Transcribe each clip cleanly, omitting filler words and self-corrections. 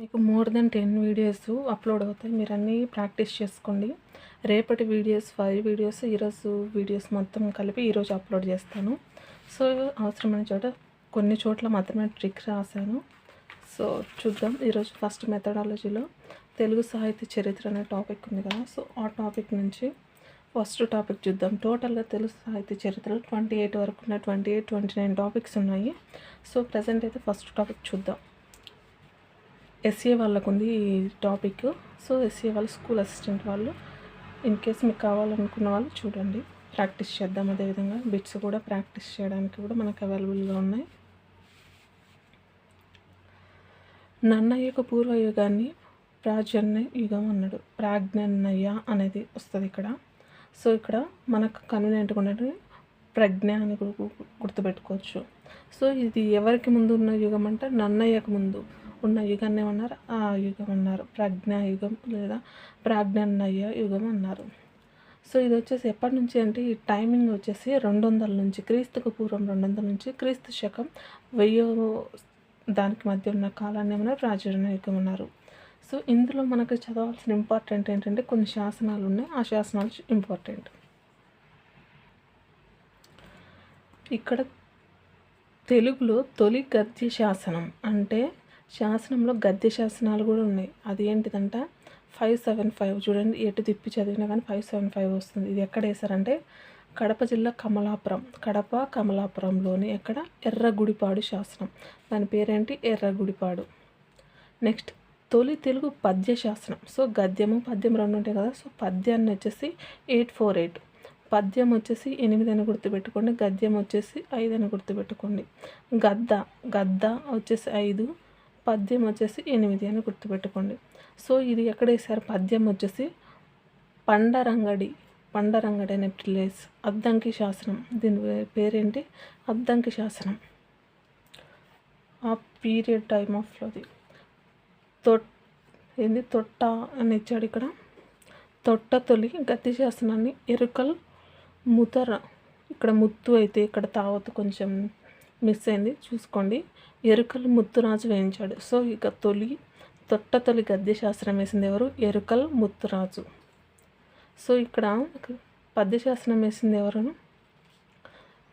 మీకు more than 10 videos upload అవుతాయి. మీరు అన్నీ ప్రాక్టీస్ చేసుకోండి. రేపటి వీడియోస్ 5 వీడియోస్, ఈరోజు వీడియోస్ మొత్తం కలిపి ఈరోజు అప్లోడ్ చేస్తాను. సో అవసరమైన చోట కొన్ని చోట్ల మాత్రమే ట్రిక్ రాశాను. సో చూద్దాం. ఈరోజు ఫస్ట్ మెథడాలజీలో తెలుగు సాహిత్య చరిత్ర అనే టాపిక్ ఉంది కదా. సో ఆ టాపిక్ నుంచి ఫస్ట్ టాపిక్ చూద్దాం. టోటల్గా తెలుగు సాహిత్య చరిత్రలో 28 వరకు ఉన్న 29 టాపిక్స్ ఉన్నాయి. సో ప్రజెంట్ అయితే ఫస్ట్ టాపిక్ చూద్దాం. ఎస్ఏ వాళ్ళకు ఉంది ఈ టాపిక్. సో ఎస్ఏ వాళ్ళు స్కూల్ అసిస్టెంట్ వాళ్ళు, ఇన్ కేస్ మీకు కావాలనుకున్న వాళ్ళు చూడండి, ప్రాక్టీస్ చేద్దాం. అదేవిధంగా బిట్స్ కూడా ప్రాక్టీస్ చేయడానికి కూడా మనకు అవైలబుల్గా ఉన్నాయి. నన్నయ్యకు పూర్వయుగాన్ని ప్రాజ్ఞన్య యుగం అన్నాడు. ప్రాజ్ఞన్నయ్య అనేది వస్తుంది ఇక్కడ. సో ఇక్కడ మనకు కన్వీనియంట్గా ఉన్నట్టు ప్రజ్ఞ అని గుర్తుపెట్టుకోవచ్చు. సో ఇది ఎవరికి ముందు ఉన్న యుగం అంటే నన్నయ్యకు ముందు ఉన్న యుగాన్ని ఏమన్నారు? ఆ యుగం అన్నారు. ప్రజ్ఞా యుగం లేదా ప్రాజ్ఞన్నయ్య యుగం అన్నారు. సో ఇది వచ్చేసి ఎప్పటి నుంచి అంటే ఈ టైమింగ్ వచ్చేసి 200 నుంచి, క్రీస్తుకు పూర్వం 200 నుంచి క్రీస్తు శకం 1000 దానికి మధ్య ఉన్న కాలాన్ని ఏమన్నారు? ప్రాచీన యుగం అన్నారు. సో ఇందులో మనకు చదవాల్సిన ఇంపార్టెంట్ ఏంటంటే కొన్ని శాసనాలు ఉన్నాయి. ఆ శాసనాలు ఇంపార్టెంట్. ఇక్కడ తెలుగులో తొలి గద్య శాసనం అంటే శాసనంలో గద్య శాసనాలు కూడా ఉన్నాయి. అది ఏంటిదంట 575. చూడండి, ఎటు తిప్పి చదివినా కానీ 575 వస్తుంది. ఇది ఎక్కడ వేశారంటే కడప జిల్లా కమలాపురంలోని ఎక్కడ ఎర్రగుడిపాడు శాసనం. దాని పేరేంటి? ఎర్రగుడిపాడు. నెక్స్ట్ తొలి తెలుగు పద్య శాసనం. సో గద్యము పద్యం రెండు ఉంటాయి కదా. సో పద్యాన్ని వచ్చేసి 848, పద్యం వచ్చేసి 8 అని గుర్తుపెట్టుకోండి, గద్యం వచ్చేసి 5 అని గుర్తుపెట్టుకోండి. గద్ద వచ్చేసి 5, పద్యం వచ్చేసి 8 అని గుర్తుపెట్టుకోండి. సో ఇది ఎక్కడ వేసారు? పద్యం వచ్చేసి పండరంగడి అనే ప్లేస్, అద్దంకి శాసనం. దీని పేరేంటి? అద్దంకి శాసనం. ఆ పీరియడ్ టైమ్ ఆఫ్లోది. తొట్ట అని ఇచ్చాడు ఇక్కడ. తొట్ట తొలి గద్య శాసనాన్ని ఎరుకల్ ముతర, ఇక్కడ ముత్తు అయితే ఇక్కడ తావత్తు కొంచెం మిస్ అయింది, చూసుకోండి. ఎరుకల్ ముత్తురాజు వేయించాడు. సో ఇక తొట్ట తొలి గద్య శాస్త్రం వేసింది ఎవరు? ఎరుకల్ ముత్తురాజు. సో ఇక్కడ పద్యశాస్త్రం వేసింది ఎవరు?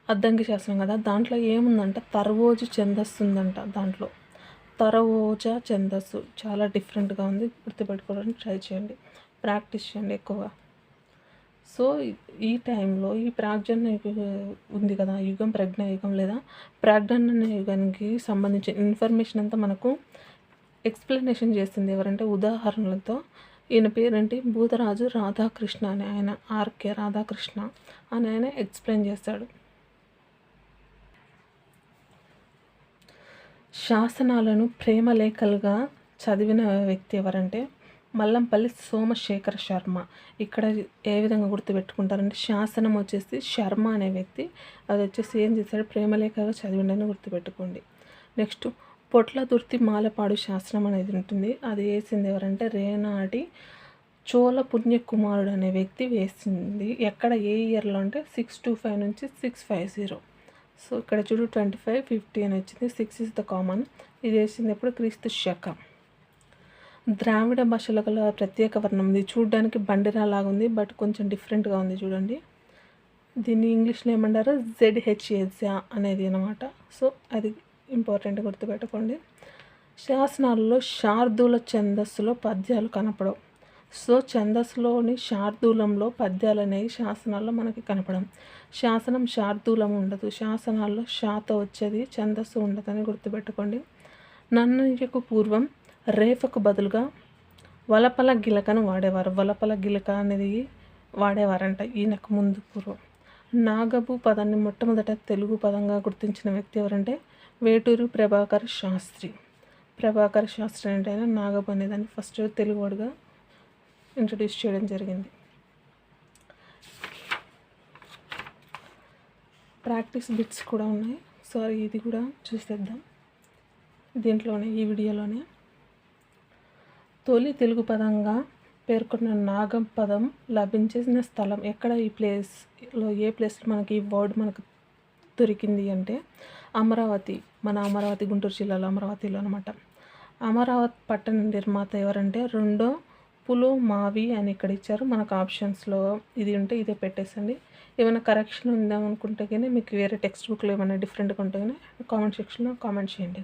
అద్దంకి శాస్త్రం కదా. దాంట్లో ఏముందంట? తర్వోజు ఛందస్సు ఉందంట. దాంట్లో తరవోజ ఛందస్సు చాలా డిఫరెంట్గా ఉంది. గుర్తుపెట్టుకోవడానికి ట్రై చేయండి, ప్రాక్టీస్ చేయండి ఎక్కువగా. సో ఈ టైంలో ఈ ప్రాజ్ఞాన ఉంది కదా యుగం, ప్రజ్ఞా యుగం లేదా ప్రాజ్ఞాన యుగానికి సంబంధించిన ఇన్ఫర్మేషన్ అంతా మనకు ఎక్స్ప్లెనేషన్ చేస్తుంది ఎవరంటే ఉదాహరణలతో. ఈయన పేరేంటి? భూతరాజు రాధాకృష్ణ అని ఆయన, ఆర్కే రాధాకృష్ణ అని ఆయన ఎక్స్ప్లెయిన్ చేస్తాడు. శాసనాలను ప్రేమలేఖలుగా చదివిన వ్యక్తి ఎవరంటే మల్లంపల్లి సోమశేఖర శర్మ. ఇక్కడ ఏ విధంగా గుర్తుపెట్టుకుంటారంటే శాసనం వచ్చేసి శర్మ అనే వ్యక్తి, అది వచ్చేసి ఏం చేశాడు? ప్రేమలేఖగా చదివిండని గుర్తుపెట్టుకోండి. నెక్స్ట్ పొట్లదుర్తి మాలపాడు శాసనం అనేది ఉంటుంది. అది వేసింది ఎవరంటే రేనాటి చోళ పుణ్యకుమారుడు అనే వ్యక్తి వేసింది. ఎక్కడ ఏ ఇయర్లో అంటే 625 నుంచి 650. సో ఇక్కడ చూడు 25, 50 అని వచ్చింది. 6 ఇస్ ద కామన్. ఇది వేసింది ఎప్పుడు? క్రీస్తు శకం. ద్రావిడ భాషల గల ప్రత్యేక వర్ణం. ఇది చూడడానికి బండిరాలాగా ఉంది, బట్ కొంచెం డిఫరెంట్గా ఉంది. చూడండి, దీన్ని ఇంగ్లీష్లో ఏమంటారు? ZHS అనేది అనమాట. సో అది ఇంపార్టెంట్, గుర్తుపెట్టుకోండి. శాసనాలలో శార్దూల ఛందస్సులో పద్యాలు కనపడవు. సో ఛందస్సులోని శార్దూలంలో పద్యాలు అనేవి శాసనాల్లో మనకి కనపడం. శాసనం శార్దూలం ఉండదు, శాసనాల్లో శాత వచ్చేది, ఛందస్సు ఉండదని గుర్తుపెట్టుకోండి. నన్నయ్యకు పూర్వం రేఫకు బదులుగా వలపల గిలకను వాడేవారు. వలపల గిలక అనేది వాడేవారంట ఈయనకు ముందు పూర్వం. నాగబు పదాన్ని మొట్టమొదట తెలుగు పదంగా గుర్తించిన వ్యక్తి ఎవరంటే వేటూరు ప్రభాకర శాస్త్రి. ప్రభాకర శాస్త్రి అంటే ఆయన నాగబు అనేదాన్ని ఫస్ట్ తెలుగు వర్డ్గా ఇంట్రడ్యూస్ చేయడం జరిగింది. ప్రాక్టీస్ బిట్స్ కూడా ఉన్నాయి. సారీ, ఇది కూడా చూసేద్దాం దీంట్లోనే, ఈ వీడియోలోనే. తొలి తెలుగు పదంగా పేర్కొన్న నాగం పదం లభించిన స్థలం ఎక్కడ? ఈ ప్లేస్లో, ఏ ప్లేస్లో మనకి ఈ వర్డ్ మనకు దొరికింది అంటే అమరావతి. మన అమరావతి గుంటూరు జిల్లాలో అమరావతిలో అనమాట. అమరావతి పట్టణ నిర్మాత ఎవరంటే రెండో పులోమావి అని ఇక్కడ ఇచ్చారు. మనకు ఆప్షన్స్లో ఇది ఉంటే ఇదే పెట్టేసండి. ఏమైనా కరెక్షన్ ఉందామనుకుంటే కానీ మీకు వేరే టెక్స్ట్ బుక్లో ఏమైనా డిఫరెంట్గా ఉంటే కానీ కామెంట్ సెక్షన్లో కామెంట్ చేయండి.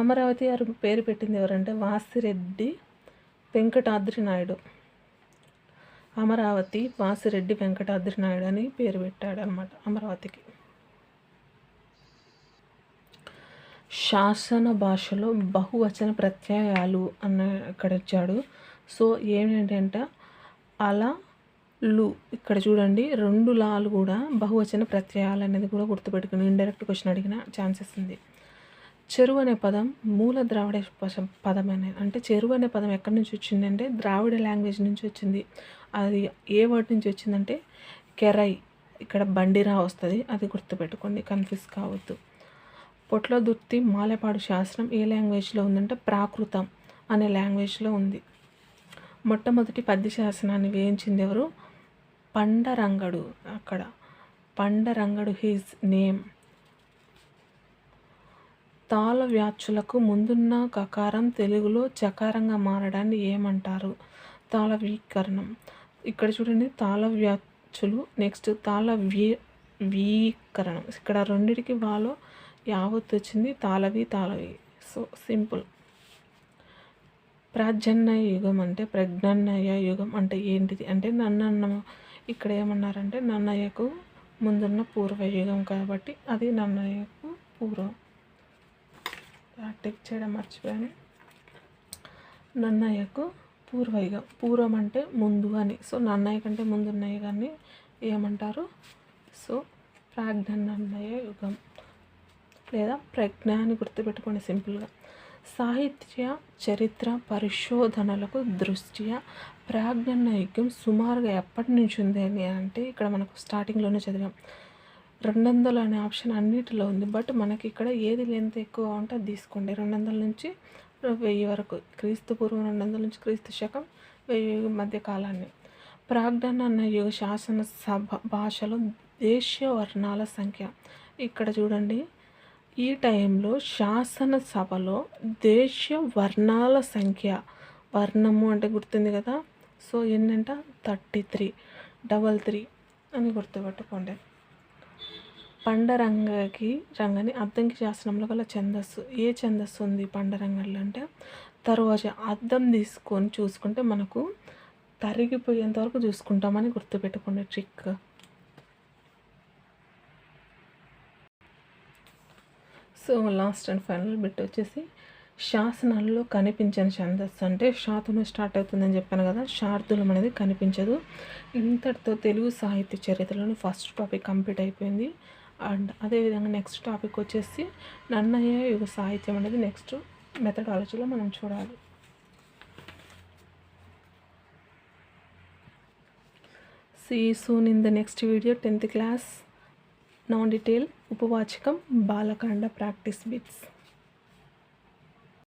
అమరావతి గారు పేరు పెట్టింది ఎవరంటే వాసిరెడ్డి వెంకటాద్రి నాయుడు. అమరావతి వాసిరెడ్డి వెంకటాద్రి నాయుడు అని పేరు పెట్టాడు అనమాట అమరావతికి. శాసన భాషలో బహువచన ప్రత్యయాలు అన్న ఇక్కడ ఇచ్చాడు. సో ఏంటంటే అలా లు ఇక్కడ చూడండి 2 లాలు కూడా బహువచన ప్రత్యయాలు అనేది కూడా గుర్తుపెట్టుకుని ఇండైరెక్ట్ క్వశ్చన్ అడిగిన ఛాన్సెస్ ఉంది. చెరువు అనే పదం మూల ద్రావిడ పదం అనేది, అంటే చెరువు అనే పదం ఎక్కడి నుంచి వచ్చిందంటే ద్రావిడ లాంగ్వేజ్ నుంచి వచ్చింది. అది ఏ వర్డ్ నుంచి వచ్చిందంటే కెరై, ఇక్కడ బండిరా వస్తుంది, అది గుర్తుపెట్టుకోండి, కన్ఫ్యూజ్ కావద్దు. పొట్లదుర్తి మాలపాడు శాస్త్రం ఏ లాంగ్వేజ్లో ఉందంటే ప్రాకృతం అనే లాంగ్వేజ్లో ఉంది. మొట్టమొదటి పద్య శాసనాన్ని వేయించింది ఎవరు? పండరంగడు. అక్కడ పండరంగడు హిజ్ నేమ్. తాళ వ్యాచులకు ముందున్న కకారం తెలుగులో చకారంగా మారడాన్ని ఏమంటారు? తాళవీకరణం. ఇక్కడ చూడండి తాళ వ్యాచులు, నెక్స్ట్ వీకరణం. ఇక్కడ రెండిటికి వాలో యావత్తు వచ్చింది, తాళవి. So simple. ప్రాజ్ఞన్నయ యుగం అంటే ప్రజ్ఞన్నయ యుగం అంటే ఏంటిది అంటే నన్నన్న. ఇక్కడ ఏమన్నారంటే నన్నయ్యకు ముందున్న పూర్వయుగం కాబట్టి అది నన్నయ్యకు పూర్వం. టిక్ చేయడం మర్చిపోయాను. నన్నయ్యకు పూర్వయుగం, పూర్వం అంటే ముందు అని. సో నన్నయ్య కంటే ముందున్న యుగాన్ని ఏమంటారు? సో ప్రాజ్ఞన్నయ యుగం లేదా ప్రజ్ఞ అని గుర్తుపెట్టుకోండి సింపుల్గా. సాహిత్య చరిత్ర పరిశోధనలకు దృష్ట్యా ప్రాజ్ఞన్నయ యుగం సుమారుగా ఎప్పటి నుంచి ఉంది అని అంటే ఇక్కడ మనకు స్టార్టింగ్లోనే చదివాం. 200 అనే ఆప్షన్ అన్నిటిలో ఉంది, బట్ మనకి ఇక్కడ ఏది లెంత్ ఎక్కువ ఉంటే అది తీసుకోండి. 200 నుంచి 1000 వరకు, క్రీస్తు పూర్వం 200 నుంచి క్రీస్తు శకం 1000 మధ్య కాలాన్ని. ప్రాజ్ఞన్నయ యుగ శాసన సభ భాషలో దేశీయ వర్ణాల సంఖ్య. ఇక్కడ చూడండి ఈ టైంలో శాసనసభలో దేశీయ వర్ణాల సంఖ్య, వర్ణము అంటే గుర్తుంది కదా, సో ఏంటంట 33 అని గుర్తుపెట్టుకోండి. రంగని అద్దంకి శాసనంలో గల ఛందస్సు. ఏ ఛందస్సు ఉంది పండరంగంలో అంటే తరువాత అద్దం తీసుకొని చూసుకుంటే మనకు తరిగిపోయేంత వరకు చూసుకుంటామని గుర్తుపెట్టుకోండి trick. So last and final bit వచ్చేసి శాసనాల్లో కనిపించని ఛందస్సు అంటే షాతును స్టార్ట్ అవుతుందని చెప్పాను కదా, శార్దులం అనేది కనిపించదు. ఇంతటితో తెలుగు సాహిత్య చరిత్రలోని ఫస్ట్ టాపిక్ కంప్లీట్ అయిపోయింది. అండ్ అదేవిధంగా నెక్స్ట్ టాపిక్ వచ్చేసి నన్నయ్య యుగ సాహిత్యం అనేది నెక్స్ట్ మెథడాలజీలో మనం చూడాలి. See you soon in the next video. 10th class non-detail ఉపవాచకం బాలకాండ ప్రాక్టీస్ బిట్స్.